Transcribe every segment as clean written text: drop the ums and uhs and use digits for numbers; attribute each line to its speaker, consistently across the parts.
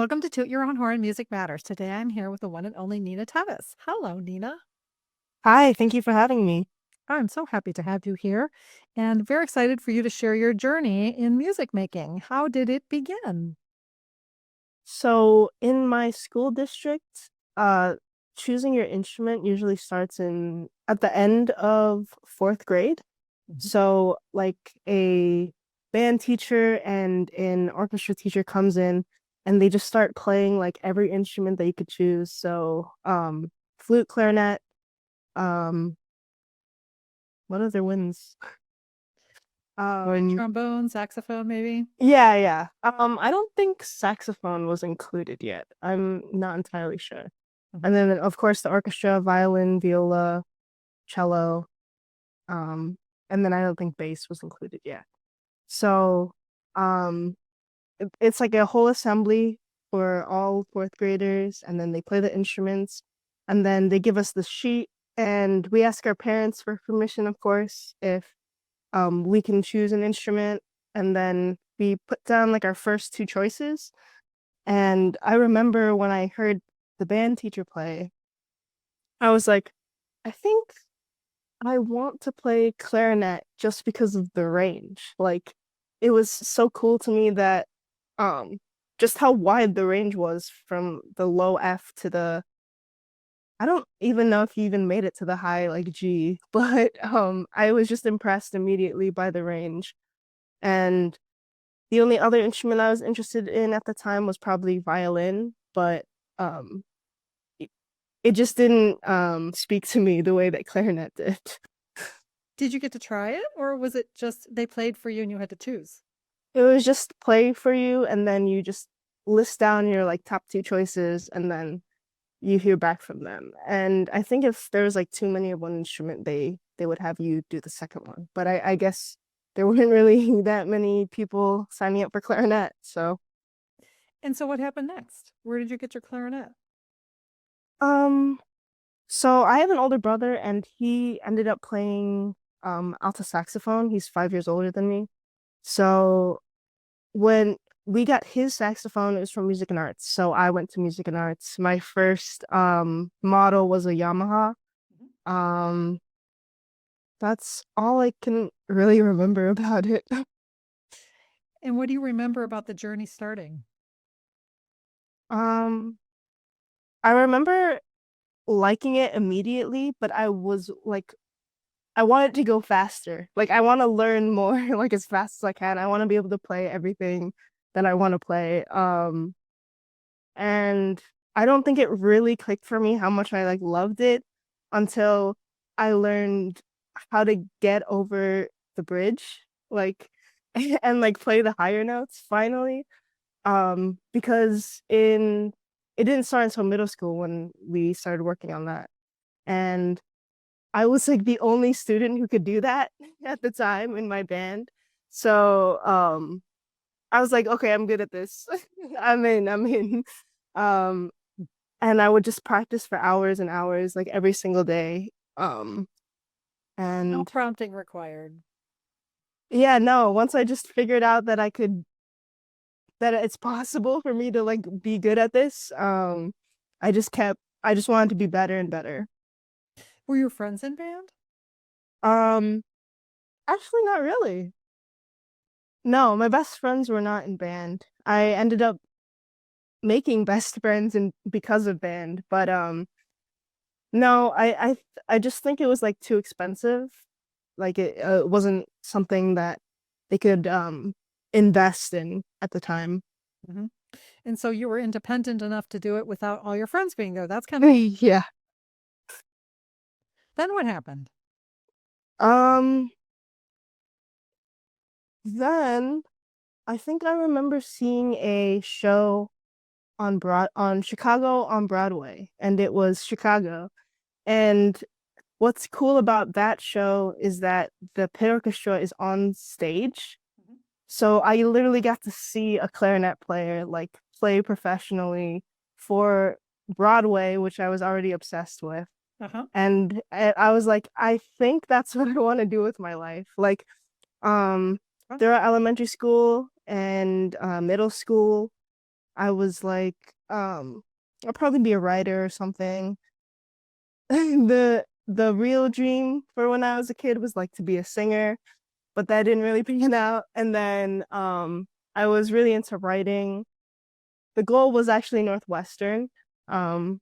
Speaker 1: Welcome to Toot Your Own Horn Music Matters. Today I'm here with the one and only Nina Teves. Hello, Nina.
Speaker 2: Hi, thank you for having me.
Speaker 1: I'm so happy to have you here and very excited for you to share your journey in music making. How did it begin?
Speaker 2: So, in my school district, choosing your instrument usually starts in at the end of fourth grade.
Speaker 1: Mhm.
Speaker 2: So, like a band teacher and an orchestra teacher comes in and they just start playing like every instrument that you could choose. So, flute, clarinet, um, what other winds? Um,
Speaker 1: Trombone, saxophone, maybe?
Speaker 2: yeah. I don't think saxophone was included yet. I'm not entirely sure.
Speaker 1: Mhm.
Speaker 2: And then of course the orchestra, violin, viola, cello, um, and then I don't think bass was included yet. So, um, it's like a whole assembly for all fourth graders, and then they play the instruments, and then they give us the sheet, and we ask our parents for permission, of course, if we can choose an instrument, and then we put down like our first two choices. And I remember when I heard the band teacher play, I was like, I think I want to play clarinet just because of the range. Like, it was so cool to me that um just how wide the range was from the low F to the I don't even know if you even made it to the high like G, but I was just impressed immediately by the range. And the only other instrument I was interested in at the time was probably violin, but um it, it just didn't speak to me the way that clarinet did.
Speaker 1: Did you get to try it or was it just they played for you and you had to choose?
Speaker 2: It was just play for you and then you just list down your like top two choices and then you hear back from them. And I think if there was like too many of one instrument, they would have you do the second one. But I guess there weren't really that many people signing up for clarinet, so
Speaker 1: And so what happened next? Where did you get your clarinet?
Speaker 2: um so I have an older brother and he ended up playing alto saxophone. He's 5 years older than me. So when we got his saxophone, it was from music and arts. So I went to music and arts. My first model was a Yamaha.
Speaker 1: Mhm.
Speaker 2: Um that's all I can really remember about it.
Speaker 1: And what do you remember about the journey starting?
Speaker 2: Um I remember liking it immediately, but I was like I want it to go faster. Like I want to learn more like as fast as I can. I want to be able to play everything that I want to play. And I don't think it really clicked for me how much I like loved it until I learned how to get over the bridge, like and like play the higher notes finally. Because in it didn't start until middle school when we started working on that. And I was like the only student who could do that at the time in my band. So I was like, okay, I'm good at this. I'm in. Um and I would just practice for hours and hours, like every single day.
Speaker 1: No
Speaker 2: And
Speaker 1: prompting required.
Speaker 2: yeah, no, once I just figured out that that it's possible for me to like be good at this, I just wanted to be better and better.
Speaker 1: Were your friends in band?
Speaker 2: Um, Actually not really. No, my best friends were not in band. I ended up making best friends and because of band, but no, I just think it was like too expensive. Like it wasn't something that they could invest in at the time.
Speaker 1: Hmm. And so you were independent enough to do it without all your friends being there. That's kind of cool.
Speaker 2: Yeah.
Speaker 1: Then what happened?
Speaker 2: Um then I think I remember seeing a show on Chicago on Broadway, and it was Chicago. And what's cool about that show is that the pit orchestra is on stage.
Speaker 1: Mhm.
Speaker 2: So I literally got to see a clarinet player like play professionally for Broadway, which I was already obsessed with.
Speaker 1: Uh-huh.
Speaker 2: And I was like, I think that's what I want to do with my life. Like, um,
Speaker 1: Fun.
Speaker 2: there are elementary school and middle school. I was like, I'll probably be a writer or something. The real dream for when I was a kid was like to be a singer, but that didn't really pan out. And then I was really into writing. The goal was actually Northwestern. Um,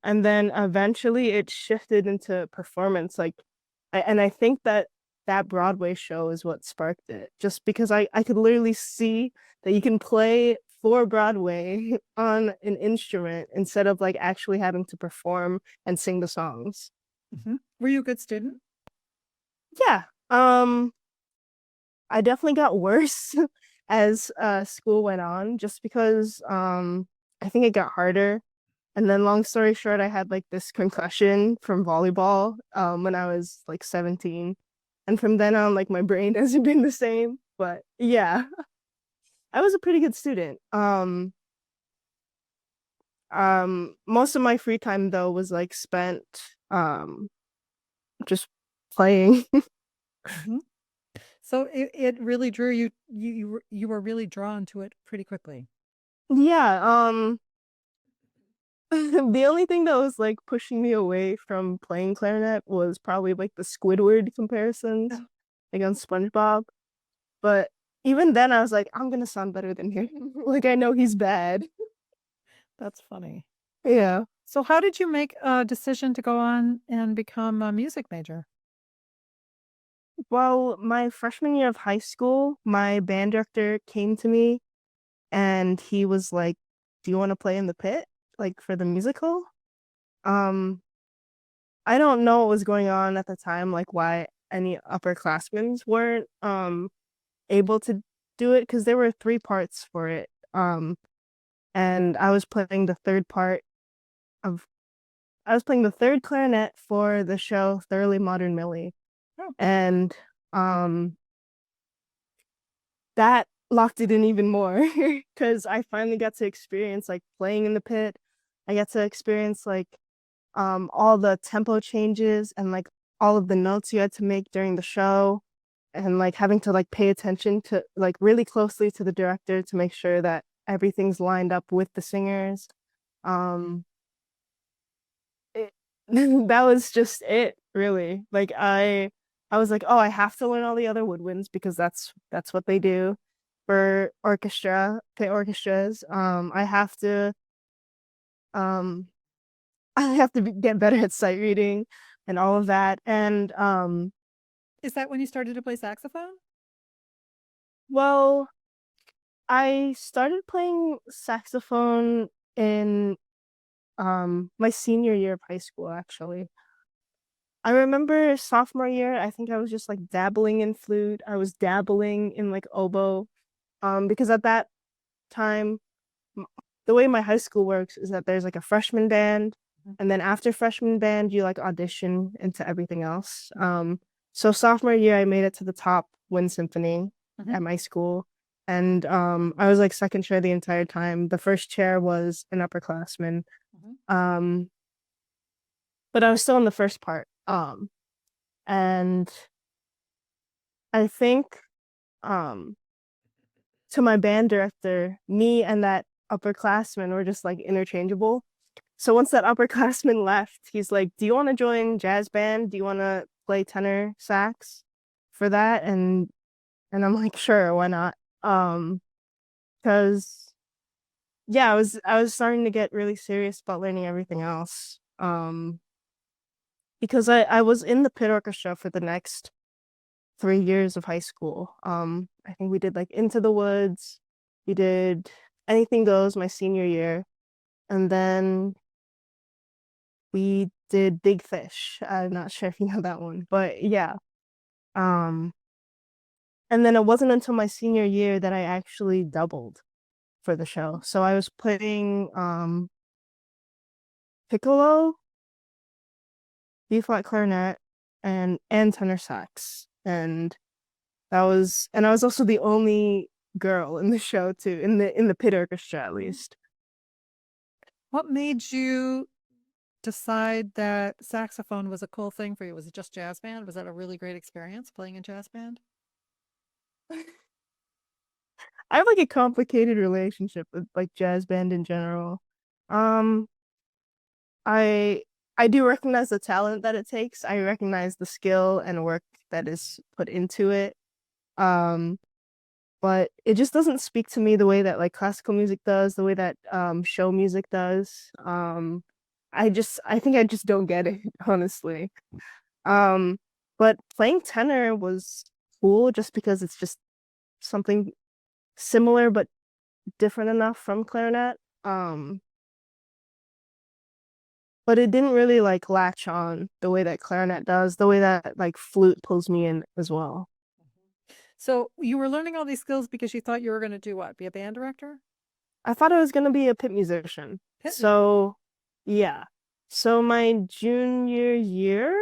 Speaker 2: and then eventually it shifted into performance. And I think that that Broadway show is what sparked it, just because I could literally see that you can play for Broadway on an instrument instead of like actually having to perform and sing the songs.
Speaker 1: Were you a good student?
Speaker 2: Yeah. I definitely got worse as school went on, just because I think it got harder. And then long story short, I had like this concussion from volleyball when I was like 17. And from then on, like my brain hasn't been the same. But yeah, I was a pretty good student. Most of my free time though was like spent just playing.
Speaker 1: Mhm. So it really drew you, you were really drawn to it pretty quickly.
Speaker 2: Yeah, the only thing that was like pushing me away from playing clarinet was probably like the Squidward comparisons,
Speaker 1: Oh,
Speaker 2: like on SpongeBob. But even then, I was like, I'm gonna sound better than him. Like I know he's bad.
Speaker 1: that's funny.
Speaker 2: Yeah.
Speaker 1: So how did you make a decision to go on and become a music major?
Speaker 2: Well, my freshman year of high school, my band director came to me and he was like, "Do you want to play in the pit, like for the musical?" Um, I don't know what was going on at the time, like why any upperclassmen weren't able to do it because there were three parts for it. And of I was playing the third clarinet for the show Thoroughly Modern Millie.
Speaker 1: Oh,
Speaker 2: And um that locked it in even more because I finally got to experience like playing in the pit. I got to experience like all the tempo changes and like all of the notes you had to make during the show and like having to like pay attention to like really closely to the director to make sure that everything's lined up with the singers. Um it, that was just it really. I was like, oh, I have to learn all the other woodwinds because that's what they do for orchestra, pit orchestras. Um I have to get better at sight reading and all of that. And
Speaker 1: is that when you started to play saxophone?
Speaker 2: well, I started playing saxophone in my senior year of high school actually. I remember sophomore year, I think I was just like dabbling in flute. I was dabbling in like oboe. Because at that time, m- the way my high school works is that there's like a freshman band,
Speaker 1: Mhm.
Speaker 2: and then after freshman band, you like audition into everything else. So sophomore year, I made it to the top wind symphony
Speaker 1: Mhm.
Speaker 2: at my school, and I was like second chair the entire time. The first chair was an upperclassman,
Speaker 1: Mhm.
Speaker 2: um, but I was still in the first part. And I think um to my band director, me and that upperclassman were just like interchangeable. So once that upperclassman left, he's like, "Do you want to join jazz band? Do you want to play tenor sax for that?" And I'm like, "Sure, why not?" Um, because yeah, I was starting to get really serious about learning everything else. Because I was in the pit orchestra for the next 3 years of high school. I think we did like Into the Woods, we did Anything Goes my senior year, and then we did Big Fish. I'm not sure if you know that one, but yeah. Um, and then it wasn't until my senior year that I actually doubled for the show. So I was playing piccolo, B flat clarinet, and tenor sax, and I was also the only girl in the show too, in the pit orchestra at
Speaker 1: Mhm.
Speaker 2: least.
Speaker 1: What made you decide that saxophone was a cool thing for you? Was it just jazz band? Was that a really great experience playing in jazz band?
Speaker 2: I have like a complicated relationship with like jazz band in general. Um, I I do recognize the talent that it takes. I recognize the skill and work that is put into it. Um, but it just doesn't speak to me the way that like classical music does, the way that show music does. I think I just don't get it, honestly. Um, but playing tenor was cool just because it's just something similar but different enough from clarinet. But it didn't really like latch on the way that clarinet does, the way that like flute pulls me in as well.
Speaker 1: So you were learning all these skills because you thought you were going to do what? Be a band director?
Speaker 2: I thought I was gonna be a pit musician.
Speaker 1: Pit music.
Speaker 2: So yeah. So my junior year,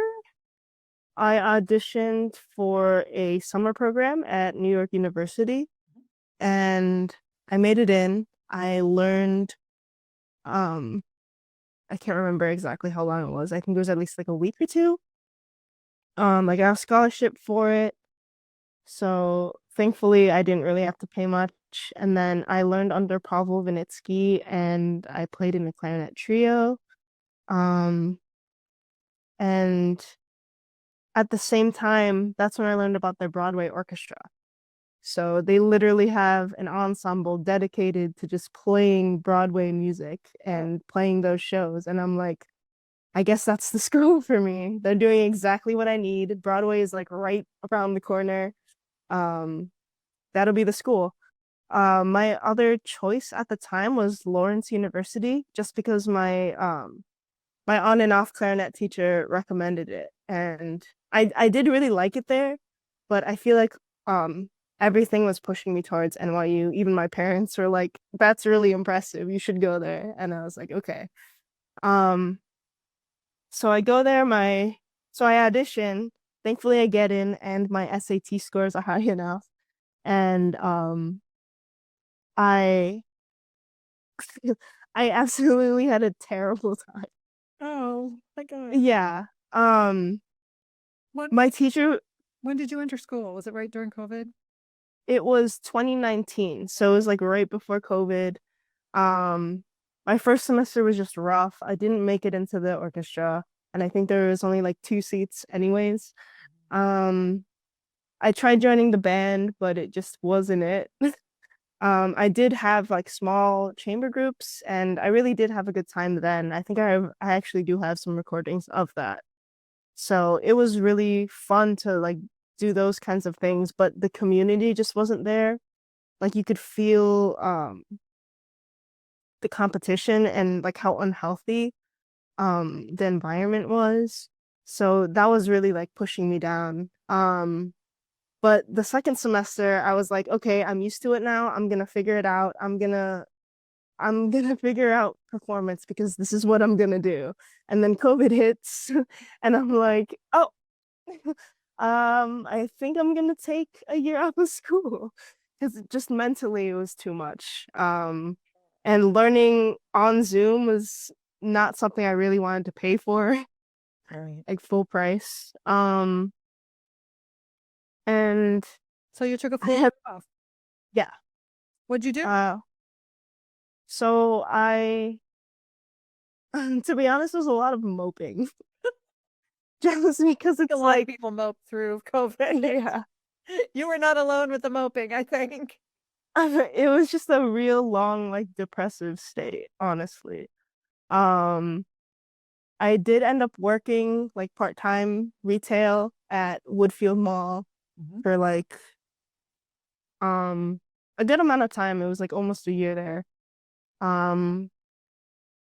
Speaker 2: I auditioned for a summer program at New York University and I made it in. I learned um I can't remember exactly how long it was. I think it was at least like a week or two. I got a scholarship for it. So thankfully I didn't really have to pay much. And then I learned under Pavel Vinitsky and I played in a clarinet trio. Um and at the same time, that's when I learned about their Broadway orchestra. So they literally have an ensemble dedicated to just playing Broadway music and playing those shows. And I'm like, I guess that's the school for me. They're doing exactly what I need. Broadway is like right around the corner. Um, that'll be the school. My other choice at the time was Lawrence University, just because my on and off clarinet teacher recommended it, and I did really like it there, but I feel like everything was pushing me towards NYU. Even my parents were like, "That's really impressive. You should go there." And I was like, "Okay." Um, so I go there. So I audition. Thankfully, I get in, and my SAT scores are high enough, and I I absolutely had a terrible time.
Speaker 1: Oh my God.
Speaker 2: Yeah.
Speaker 1: When
Speaker 2: My teacher,
Speaker 1: when did you enter school? Was it right during COVID?
Speaker 2: it was 2019, so it was like right before COVID. Um, my first semester was just rough. I didn't make it into the orchestra, and I think there was only like two seats anyways. Um, I tried joining the band, but it just wasn't it. I did have like small chamber groups, and I really did have a good time then. I actually do have some recordings of that. So it was really fun to like do those kinds of things, but the community just wasn't there. Like you could feel the competition and like how unhealthy the environment was. So that was really like pushing me down. But the second semester I was like, okay, I'm used to it now. I'm gonna figure it out. I'm gonna figure out performance because this is what I'm gonna do. And then COVID hits and I'm like, oh, I think I'm gonna take a year out of school because just mentally it was too much. And learning on Zoom was not something I really wanted to pay for,
Speaker 1: Right.
Speaker 2: like full price. And
Speaker 1: So you took a
Speaker 2: I
Speaker 1: full year
Speaker 2: had,
Speaker 1: off.
Speaker 2: yeah.
Speaker 1: What'd you do?
Speaker 2: So I, to be honest, it was a lot of moping, just because
Speaker 1: A
Speaker 2: it's
Speaker 1: lot of
Speaker 2: like,
Speaker 1: people moped through COVID.
Speaker 2: yeah.
Speaker 1: You were not alone with the moping, I think.
Speaker 2: It was just a real long, like depressive state, honestly. Um, I did end up working like part-time retail at Woodfield Mall
Speaker 1: Mhm.
Speaker 2: for like a good amount of time. It was like almost a year there. Um,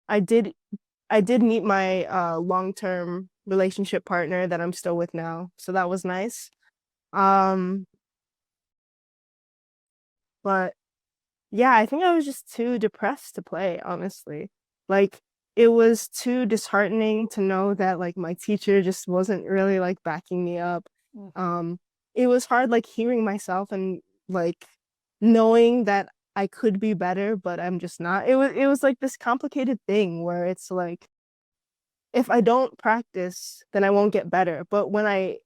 Speaker 2: I did I did meet my long-term relationship partner that I'm still with now. So that was nice. Um, but yeah, I think I was just too depressed to play, honestly. Like it was too disheartening to know that like my teacher just wasn't really like backing me up.
Speaker 1: Mm.
Speaker 2: Um, it was hard like hearing myself and like knowing that I could be better, but I'm just not. It was like this complicated thing where it's like if I don't practice, then I won't get better. But when I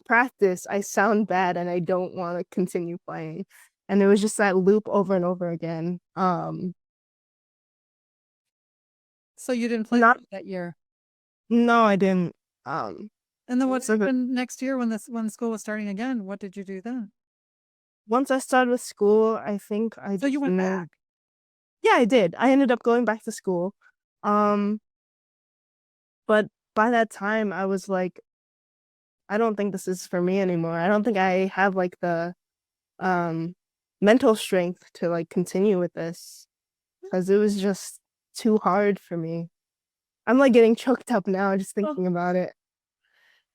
Speaker 2: practice, I sound bad and I don't want to continue playing. And it was just that loop over and over again.
Speaker 1: So you didn't play
Speaker 2: Not
Speaker 1: that year.
Speaker 2: no, I didn't. Um,
Speaker 1: And then what
Speaker 2: so
Speaker 1: happened next year when when school was starting again? What did you do then?
Speaker 2: once I started with school, I think I
Speaker 1: So you
Speaker 2: just
Speaker 1: went
Speaker 2: moved.
Speaker 1: back.
Speaker 2: Yeah, I did. I ended up going back to school. Um, but by that time I was like, I don't think this is for me anymore. I don't think I have like the um mental strength to like continue with this because it was just too hard for me. I'm like getting choked up now just
Speaker 1: Oh,
Speaker 2: thinking about it.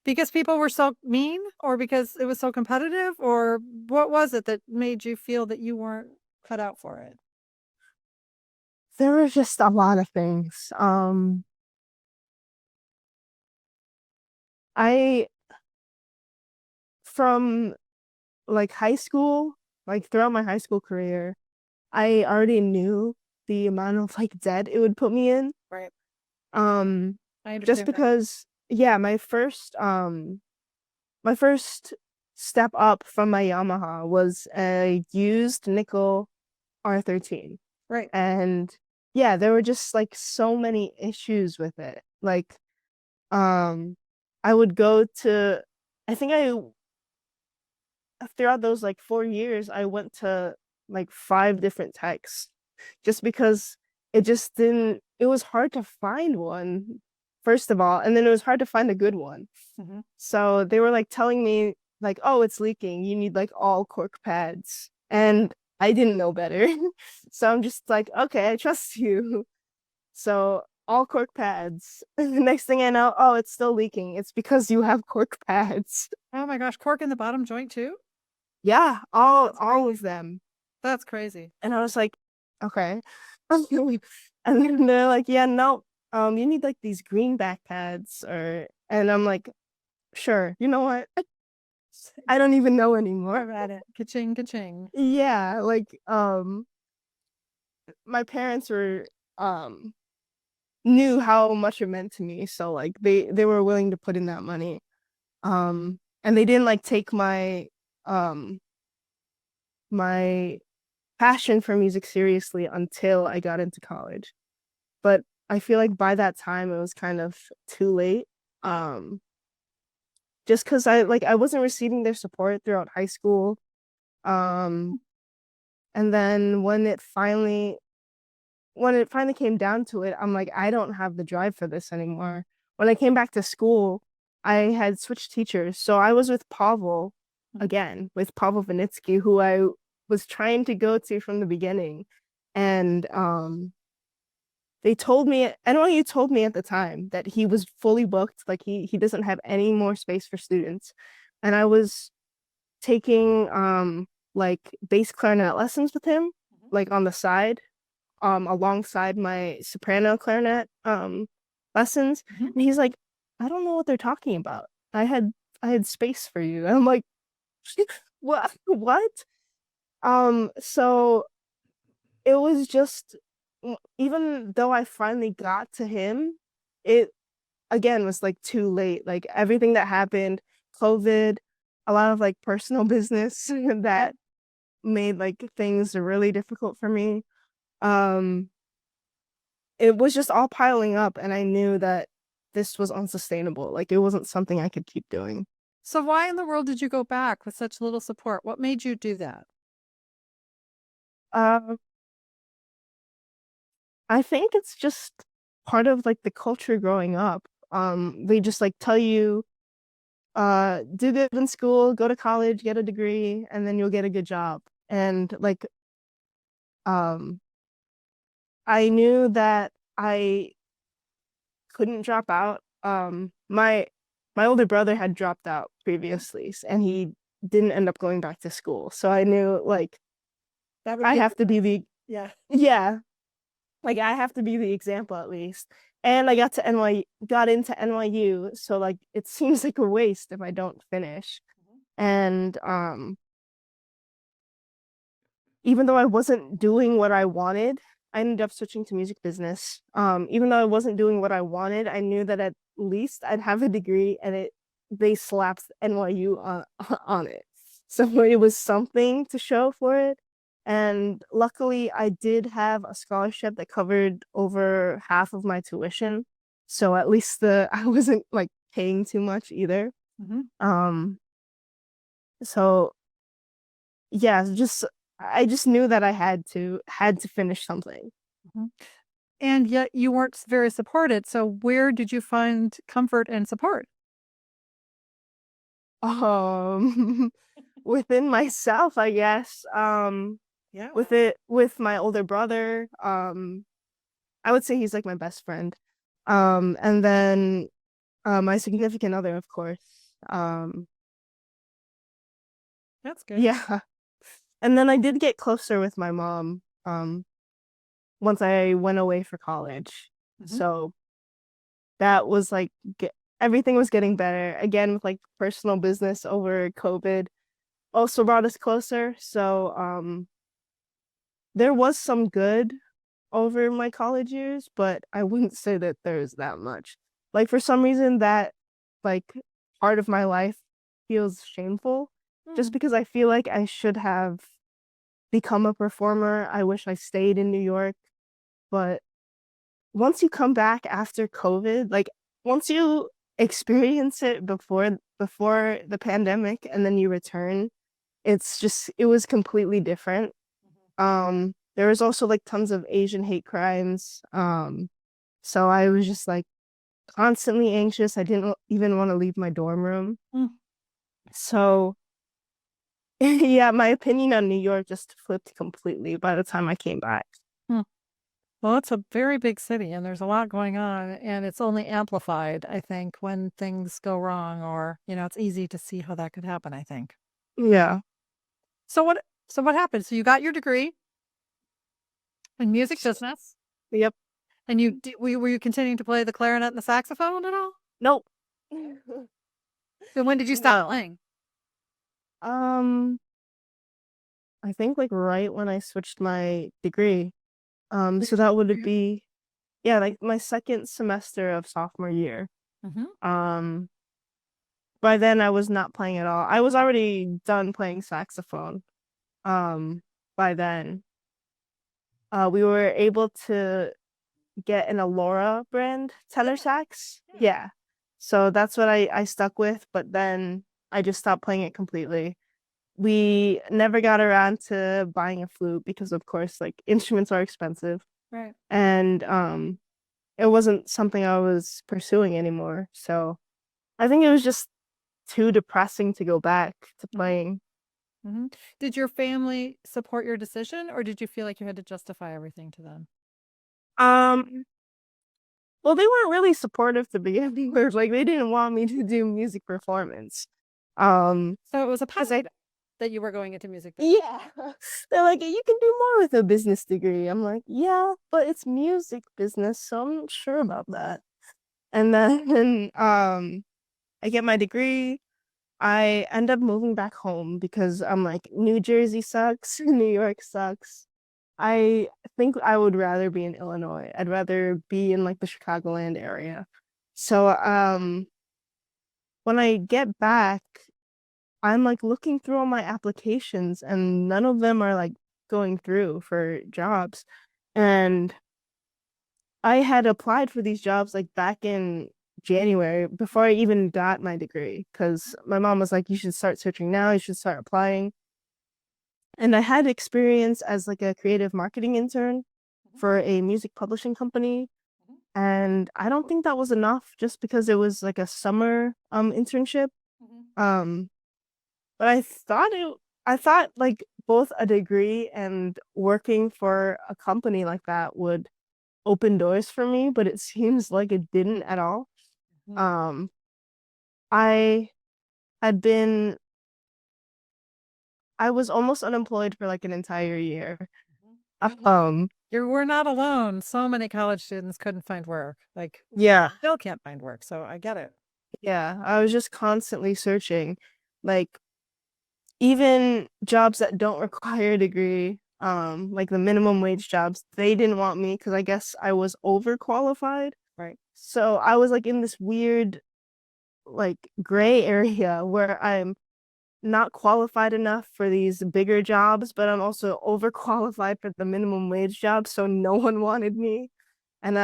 Speaker 1: because people were so mean, or because it was so competitive, or what was it that made you feel that you weren't cut out for it?
Speaker 2: There were just a lot of things. I from like high school, like throughout my high school career, I already knew the amount of like debt it would put me in.
Speaker 1: Right.
Speaker 2: Um,
Speaker 1: I
Speaker 2: just
Speaker 1: understand that.
Speaker 2: because, yeah, my first step up from my Yamaha was a used nickel R13.
Speaker 1: Right.
Speaker 2: And yeah, there were just like so many issues with it. Like, I would go to, I think I throughout those like 4 years, I went to like five different techs just because it just didn't, it was hard to find one, first of all, and then it was hard to find a good one.
Speaker 1: Mhm.
Speaker 2: So they were like telling me, like, oh, it's leaking. You need like all cork pads. And I didn't know better. So I'm just like, okay, I trust you. So all cork pads. The next thing I know, oh, it's still leaking. It's because you have cork pads.
Speaker 1: Oh my gosh, cork in the bottom joint too?
Speaker 2: Yeah, all of them.
Speaker 1: That's crazy.
Speaker 2: And I was like, okay. And then they're like, yeah, no, you need like these green back pads or and I'm like, sure, you know what? I don't even know anymore.
Speaker 1: We're at it. Ka-ching, ka-ching.
Speaker 2: Yeah, like my parents were um knew how much it meant to me, so like they were willing to put in that money. And they didn't like take um my passion for music seriously until I got into college. But I feel like by that time it was kind of too late. Um, just because I wasn't receiving their support throughout high school. Um, and then when it finally came down to it, I'm like, I don't have the drive for this anymore. When I came back to school, I had switched teachers. So I was with Pavel again, with Pavel Vinitsky, who I was trying to go to from the beginning. And NYU told me at the time that he was fully booked, like he doesn't have any more space for students. And I was taking like bass clarinet lessons with him, like on the side, alongside my soprano clarinet lessons.
Speaker 1: Mhm.
Speaker 2: And he's like, I don't know what they're talking about. I had space for you. And I'm like, what? So it was just even though I finally got to him, it again was like too late. Like everything that happened, COVID, a lot of like personal business that made like things really difficult for me. Um, it was just all piling up, and I knew that this was unsustainable. Like it wasn't something I could keep doing.
Speaker 1: So why in the world did you go back with such little support? What made you do that?
Speaker 2: Uh, I think it's just part of like the culture growing up. They just like tell you, do good in school, go to college, get a degree, and then you'll get a good job. And like, um, I knew that I couldn't drop out. My older brother had dropped out previously, and he didn't end up going back to school. So I knew like
Speaker 1: That would
Speaker 2: I
Speaker 1: be,
Speaker 2: have to be the
Speaker 1: yeah.
Speaker 2: yeah, like I have to be the example at least. And I got into NYU, so like it seems like a waste if I don't finish. And even though I wasn't doing what I wanted, I ended up switching to music business. Even though I wasn't doing what I wanted, I knew that at least I'd have a degree and they slapped NYU on on it. So it was something to show for it. And luckily, I did have a scholarship that covered over half of my tuition. So at least the I wasn't like paying too much either.
Speaker 1: Mhm,
Speaker 2: Um, so yeah, just I just knew that I had to finish something.
Speaker 1: mhm. And yet you weren't very supported, so where did you find comfort and support?
Speaker 2: Um, within myself, I guess.
Speaker 1: Yeah.
Speaker 2: With my older brother. I would say he's like my best friend. And then my significant other, of course.
Speaker 1: That's good.
Speaker 2: Yeah. And then I did get closer with my mom once I went away for college.
Speaker 1: Mhm.
Speaker 2: So that was like everything was getting better again with like personal business over COVID also brought us closer. So there was some good over my college years, but I wouldn't say that there's that much. Like for some reason that like part of my life feels shameful just
Speaker 1: Mm,
Speaker 2: because I feel like I should have become a performer. I wish I stayed in New York, but once you come back after COVID, like once you experience it before the pandemic and then you return, it was completely different. There was also like tons of Asian hate crimes. So I was just like constantly anxious. I didn't even want to leave my dorm room.
Speaker 1: mm,
Speaker 2: So yeah, my opinion on New York just flipped completely by the time I came back.
Speaker 1: mm. Well, it's a very big city and there's a lot going on, and it's only amplified, I think, when things go wrong or, it's easy to see how that could happen, I think.
Speaker 2: Yeah.
Speaker 1: So what happened? So you got your degree in music business,
Speaker 2: Yep.
Speaker 1: and were you continuing to play the clarinet and the saxophone at all?
Speaker 2: Nope.
Speaker 1: Then when did you stop
Speaker 2: No.
Speaker 1: playing?
Speaker 2: Um, I think like right when I switched my degree. So that would be yeah, like my second semester of sophomore year.
Speaker 1: Mhm.
Speaker 2: Um, by then I was not playing at all. I was already done playing saxophone. By then. We were able to get an Alora brand tenor sax.
Speaker 1: Yeah.
Speaker 2: Yeah. So that's what I stuck with, but then I just stopped playing it completely. We never got around to buying a flute because of course like instruments are expensive
Speaker 1: Right.
Speaker 2: and it wasn't something I was pursuing anymore. So I think it was just too depressing to go back to
Speaker 1: Mhm.
Speaker 2: playing.
Speaker 1: Mhm. Did your family support your decision, or did you feel like you had to justify everything to them?
Speaker 2: Um well, they weren't really supportive to begin with. Like they didn't want me to do music performance. Um,
Speaker 1: So it was a
Speaker 2: because I
Speaker 1: positive that you were going into music business.
Speaker 2: yeah, they're like you can do more with a business degree. I'm like, yeah, but it's music business, so I'm not sure about that. And then I get my degree. I end up moving back home because I'm like, New Jersey sucks, New York sucks. I think I would rather be in Illinois. I'd rather be in like the Chicagoland area. So when I get back, I'm like looking through all my applications and none of them are like going through for jobs. And I had applied for these jobs like back in January before I even got my degree because my mom was like, you should start searching now, you should start applying. And I had experience as like a creative marketing intern
Speaker 1: Mhm,
Speaker 2: for a music publishing company.
Speaker 1: mhm,
Speaker 2: And I don't think that was enough just because it was like a summer internship.
Speaker 1: mhm.
Speaker 2: Um, but I thought like both a degree and working for a company like that would open doors for me, but it seems like it didn't at all.
Speaker 1: Mhm,
Speaker 2: Um, I had been I was almost unemployed for like an entire year.
Speaker 1: mhm.
Speaker 2: Um,
Speaker 1: You were not alone. So many college students couldn't find work. Like,
Speaker 2: yeah,
Speaker 1: still can't find work. So I get it.
Speaker 2: yeah, I was just constantly searching, like even jobs that don't require a degree, like the minimum wage jobs, they didn't want me because I guess I was overqualified.
Speaker 1: Right.
Speaker 2: So I was like in this weird like gray area where I'm not qualified enough for these bigger jobs, but I'm also overqualified for the minimum wage job, so no one wanted me. And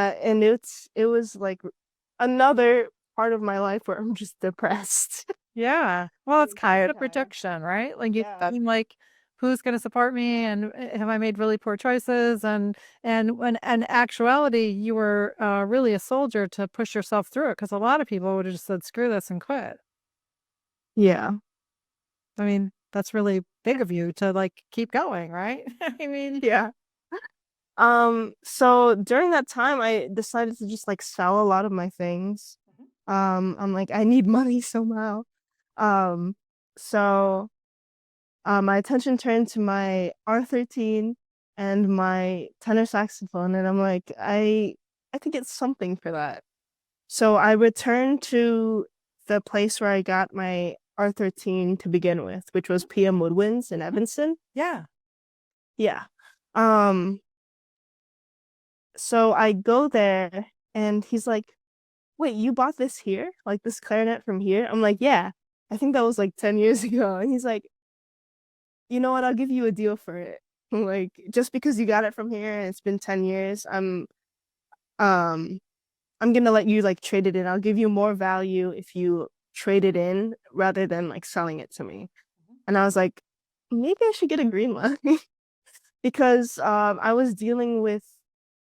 Speaker 2: it was like another part of my life where I'm just depressed
Speaker 1: Yeah. Well,
Speaker 2: the
Speaker 1: it's kind
Speaker 2: entire
Speaker 1: of
Speaker 2: time.
Speaker 1: projection, right? Like you
Speaker 2: Yeah.
Speaker 1: seem like who's going to support me and have I made really poor choices and when in actuality you were really a soldier to push yourself through it because a lot of people would have just said screw this and quit.
Speaker 2: Yeah.
Speaker 1: I mean, that's really big of you to like keep going, right? I mean,
Speaker 2: Yeah. So during that time I decided to just like sell a lot of my things.
Speaker 1: Mhm.
Speaker 2: I'm like, I need money somehow. Um, so my attention turned to my R13 and my tenor saxophone, and I'm like, I could get something for that. So I returned to the place where I got my R13 to begin with, which was PM Woodwinds in
Speaker 1: Mhm.
Speaker 2: Evanston.
Speaker 1: Yeah.
Speaker 2: Yeah. Um, so I go there and he's like, "Wait, you bought this here? Like this clarinet from here?" I'm like, "Yeah. I think that was like 10 years ago." And he's like, "You know what? I'll give you a deal for it. Like just because you got it from here and it's been 10 years, um I'm gonna let you like trade it in. I'll give you more value if you trade it in rather than like selling it to me."
Speaker 1: Mhm.
Speaker 2: And I was like, maybe I should get a green line because I was dealing with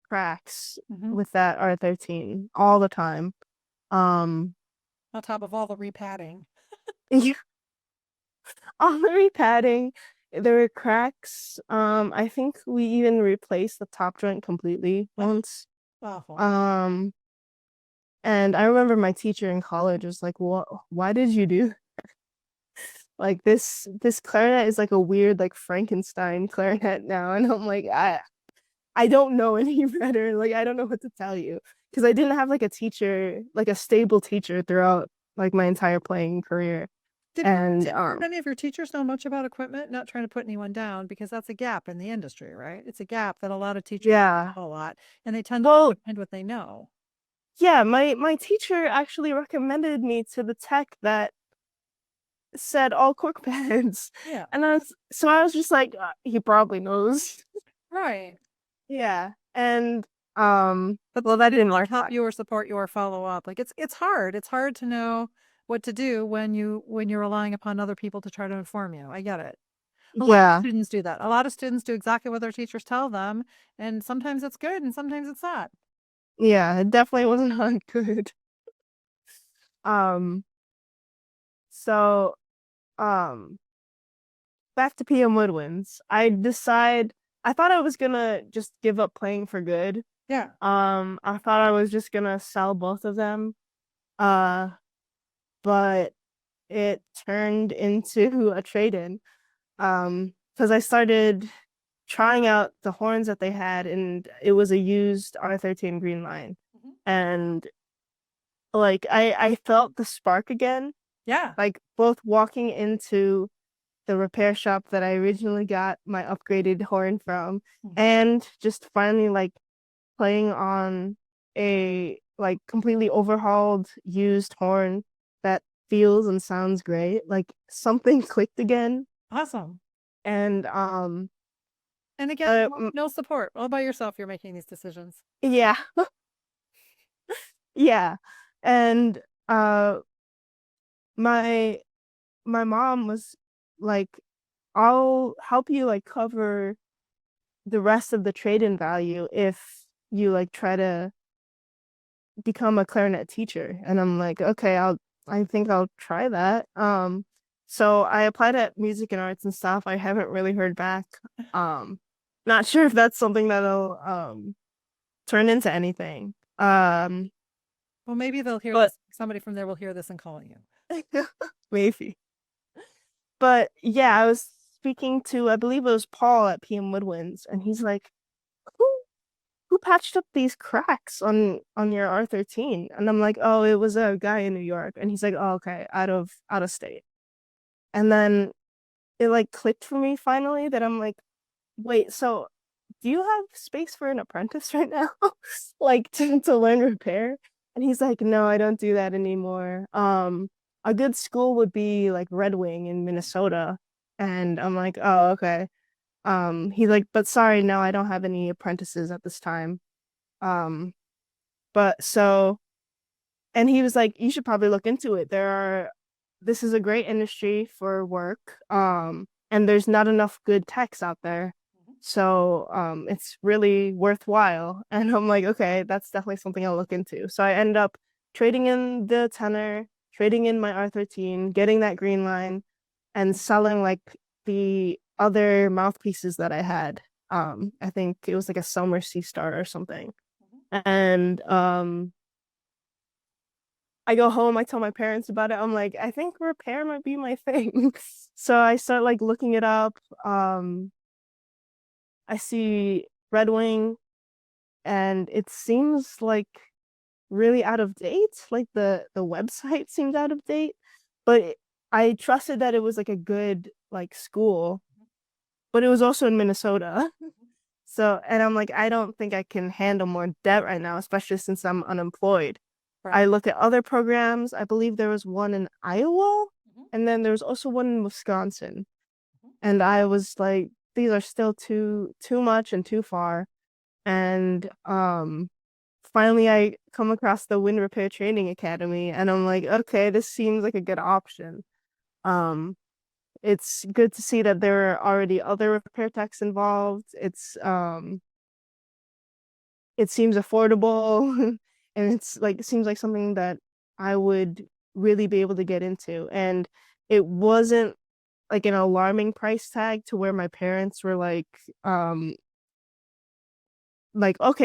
Speaker 2: cracks
Speaker 1: Mhm.
Speaker 2: with that R13 all the time. Um
Speaker 1: On top of all the repadding.
Speaker 2: on the repadding, there were cracks. I think we even replaced the top joint completely once.
Speaker 1: Awful.
Speaker 2: Um and I remember my teacher in college was like, "What? Why did you do like this clarinet is like a weird like Frankenstein clarinet now." And I'm like, I don't know any better. Like I don't know what to tell you because I didn't have like a teacher, like a stable teacher throughout like my entire playing career. And
Speaker 1: Did any of your teachers know much about equipment? Not trying to put anyone down because that's a gap in the industry, right? It's a gap that a lot of teachers
Speaker 2: yeah.
Speaker 1: know a lot and they tend to
Speaker 2: Well,
Speaker 1: find what they know.
Speaker 2: yeah, my teacher actually recommended me to the tech that said all cork pads.
Speaker 1: Yeah.
Speaker 2: And I was just like, he probably knows."
Speaker 1: Right.
Speaker 2: Yeah. And
Speaker 1: But
Speaker 2: well, that
Speaker 1: they
Speaker 2: didn't
Speaker 1: like
Speaker 2: work
Speaker 1: help
Speaker 2: out.
Speaker 1: you or support you or follow up. Like it's hard. It's hard to know what to do when you're relying upon other people to try to inform you. I get it. A lot of
Speaker 2: Yeah.
Speaker 1: students do that. A lot of students do exactly what their teachers tell them, and sometimes it's good and sometimes it's not.
Speaker 2: Yeah, it definitely wasn't on good. Um, so um back to PM Woodwinds. I thought I was gonna just give up playing for good.
Speaker 1: Yeah.
Speaker 2: I thought I was just gonna sell both of them. Uh, but it turned into a trade-in. Because I started trying out the horns that they had, and it was a used R13 Green Line.
Speaker 1: Mhm.
Speaker 2: And like I felt the spark again,
Speaker 1: Yeah.
Speaker 2: like both walking into the repair shop that I originally got my upgraded horn from,
Speaker 1: Mhm.
Speaker 2: and just finally like playing on a like completely overhauled used horn that feels and sounds great. Like something clicked again.
Speaker 1: Awesome.
Speaker 2: And
Speaker 1: And again,
Speaker 2: uh,
Speaker 1: no support. All by yourself, you're making these decisions.
Speaker 2: yeah, yeah. And uh my my mom was like, "I'll help you like cover the rest of the trade-in value if you like try to become a clarinet teacher." And I'm like, "Okay, I think I'll try that." So I applied at music and arts and stuff. I haven't really heard back. Um Not sure if that's something that'll turn into anything.
Speaker 1: Well, maybe they'll hear
Speaker 2: But
Speaker 1: this. Somebody from there will hear this and call you.
Speaker 2: maybe. But yeah, I was speaking to, I believe it was Paul at PM Woodwinds, and he's like, "Who who patched up these cracks on your R13?" And I'm like, "Oh, it was a guy in New York." And he's like, "Oh, okay, out of state." And then it like clicked for me finally that I'm like, "Wait, so do you have space for an apprentice right now?" Like to learn repair? And he's like, "No, I don't do that anymore." a good school would be like Red Wing in Minnesota. And I'm like, oh, okay. He's like, but sorry, no, I don't have any apprentices at this time. Um, but so, and he was like, you should probably look into it. This is a great industry for work. And there's not enough good techs out there. So, it's really worthwhile. And I'm like, okay, that's definitely something I'll look into. So I end up trading in the tenor, trading in my R13, getting that green line, and selling like the other mouthpieces that I had. I think it was like a Selmer Sea Star or something. And I go home, I tell my parents about it. I'm like, I think repair might be my thing. So I start like looking it up. I see Red Wing and it seems like really out of date. Like the website seems out of date, but I trusted that it was like a good like school, but it was also in Minnesota. So, and I'm like, I don't think I can handle more debt right now, especially since I'm unemployed.
Speaker 1: Right.
Speaker 2: I looked at other programs. I believe there was one in Iowa, and then there was also one in Wisconsin. And I was like, these are still too much and too far. And finally I come across the Wind Repair Training Academy, and I'm like, okay, this seems like a good option. Um, it's good to see that there are already other repair techs involved. It seems affordable and it's like it seems like something that I would really be able to get into. And it wasn't like an alarming price tag to where my parents were like, okay,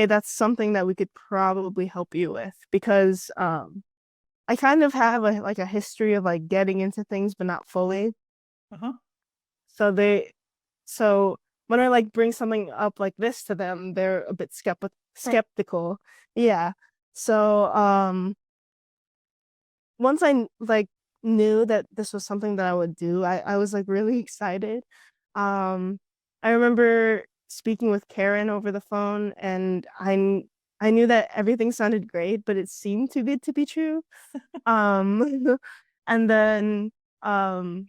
Speaker 2: that's something that we could probably help you with because I kind of have like a history of like getting into things but not fully.
Speaker 1: Uh-huh.
Speaker 2: So so when I like bring something up like this to them, they're a bit skeptical. Yeah. So once I like knew that this was something that I would do, I was like really excited. Um I remember speaking with Karen over the phone and I knew that everything sounded great, but it seemed too good to be true. Um and then um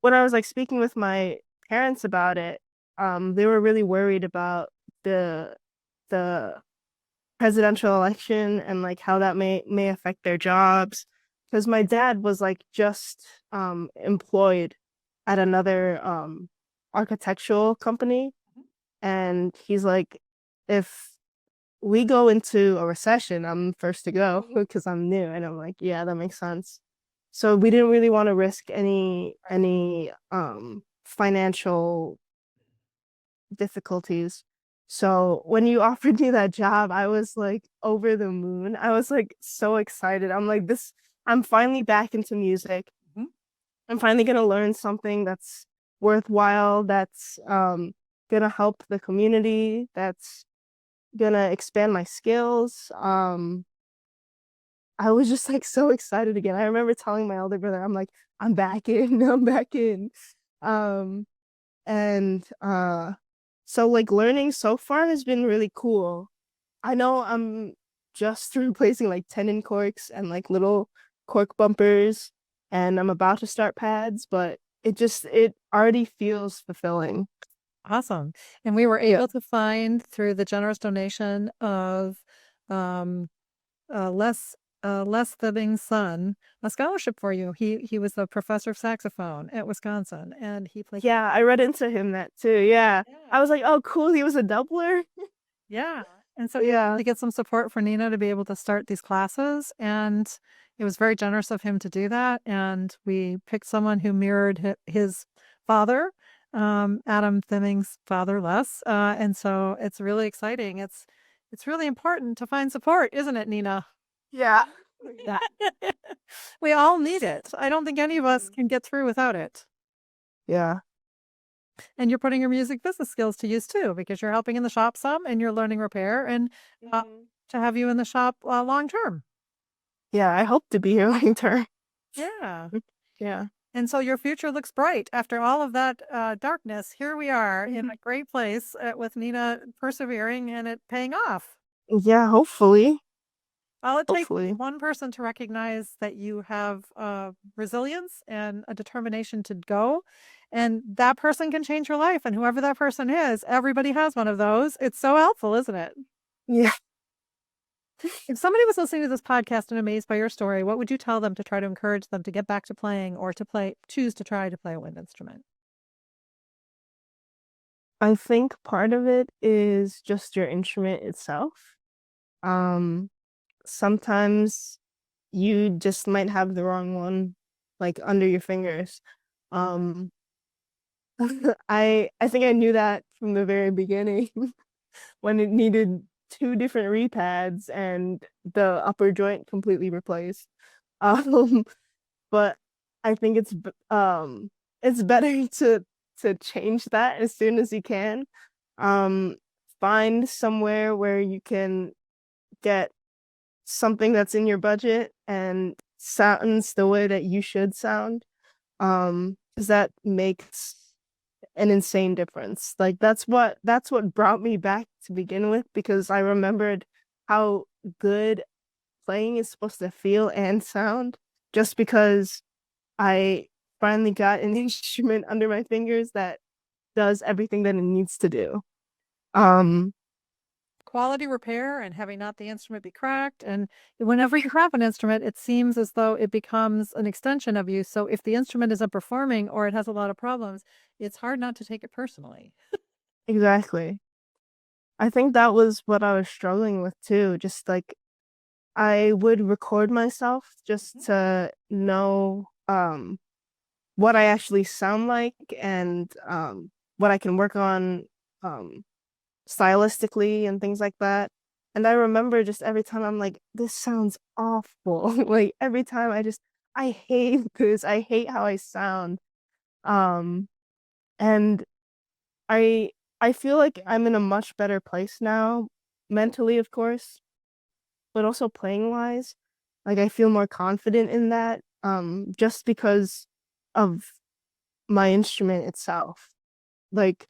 Speaker 2: when I was like speaking with my parents about it, they were really worried about the the presidential election and like how that may affect their jobs. Because my dad was like just employed at another architectural company, and he's like, if we go into a recession, I'm first to go because I'm new. And I'm like, yeah, that makes sense. So we didn't really want to risk any financial difficulties. So when you offered me that job, I was like over the moon. I was like so excited. I'm like, this, I'm finally back into music.
Speaker 1: Mhm.
Speaker 2: I'm finally gonna learn something that's worthwhile, that's gonna help the community, that's gonna expand my skills. I was just like so excited again. I remember telling my elder brother, I'm like, I'm back in, I'm back in. Um, and so like learning so far has been really cool. I know I'm just replacing like tenon corks and like little cork bumpers, and I'm about to start pads, but it already feels fulfilling.
Speaker 1: Awesome. And we were
Speaker 2: Yeah.
Speaker 1: able to find through the generous donation of um Les Les Thibbing's son a scholarship for you. He was the professor of saxophone at Wisconsin and he played.
Speaker 2: Yeah, I read into him that too. Yeah.
Speaker 1: Yeah.
Speaker 2: I was like, oh cool, he was a doubler.
Speaker 1: Yeah. And so
Speaker 2: Yeah.
Speaker 1: to get some support for Nina to be able to start these classes. And it was very generous of him to do that. And we picked someone who mirrored his father, Adam Thimming's father, Les. And so it's really exciting. It's really important to find support, isn't it, Nina?
Speaker 2: Yeah. Yeah.
Speaker 1: We all need it. I don't think any of us can get through without it.
Speaker 2: Yeah.
Speaker 1: And you're putting your music business skills to use too, because you're helping in the shop some and you're learning repair and to have you in the shop long term.
Speaker 2: Yeah, I hope to be here long term.
Speaker 1: Yeah.
Speaker 2: Yeah.
Speaker 1: And so your future looks bright after all of that darkness. Here we are in a great place with Nina persevering and it paying off.
Speaker 2: Yeah, hopefully.
Speaker 1: All it takes is
Speaker 2: Hopefully.
Speaker 1: one person to recognize that you have resilience and a determination to go, and that person can change your life. And whoever that person is, everybody has one of those. It's so helpful, isn't it?
Speaker 2: Yeah.
Speaker 1: If somebody was listening to this podcast and amazed by your story, what would you tell them to try to encourage them to get back to playing or to choose to try to play a wind instrument?
Speaker 2: I think part of it is just your instrument itself. Um, Sometimes you just might have the wrong one like under your fingers. Um, I think I knew that from the very beginning when it needed two different repads and the upper joint completely replaced. Um, but I think it's better to change that as soon as you can. Um, find somewhere where you can get something that's in your budget and sounds the way that you should sound. Because that makes an insane difference. Like that's what brought me back to begin with because I remembered how good playing is supposed to feel and sound just because I finally got an instrument under my fingers that does everything that it needs to do. Um,
Speaker 1: Quality repair and having not the instrument be cracked. And whenever you have an instrument, it seems as though it becomes an extension of you. So if the instrument isn't performing or it has a lot of problems, it's hard not to take it personally.
Speaker 2: exactly. I think that was what I was struggling with too. Just like I would record myself just to know what I actually sound like and what I can work on um stylistically and things like that. And I remember just every time I'm like, this sounds awful. Like every time I hate this. I hate how I sound. Um and I I feel like I'm in a much better place now, mentally, of course, but also playing wise. Like I feel more confident in that, just because of my instrument itself. Like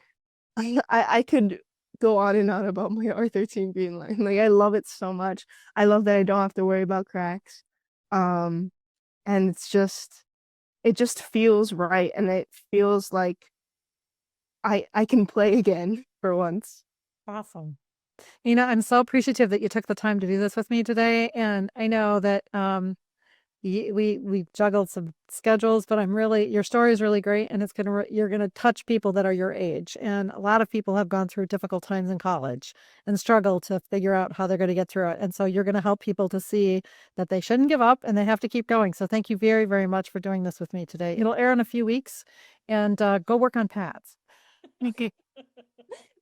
Speaker 2: I could go on and on about my R13 green line. Like I love it so much. I love that I don't have to worry about cracks. Um, and it just feels right and it feels like I can play again for once.
Speaker 1: Awesome. Nina, I'm so appreciative that you took the time to do this with me today. And I know that we juggled some schedules, but your story is really great, and you're gonna touch people that are your age. And a lot of people have gone through difficult times in college and struggle to figure out how they're going to get through it. And so you're going to help people to see that they shouldn't give up and they have to keep going. So thank you very, very much for doing this with me today. It'll air in a few weeks, and go work on pads.
Speaker 2: Thank you.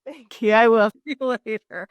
Speaker 2: Thank you. I will.
Speaker 1: See you later.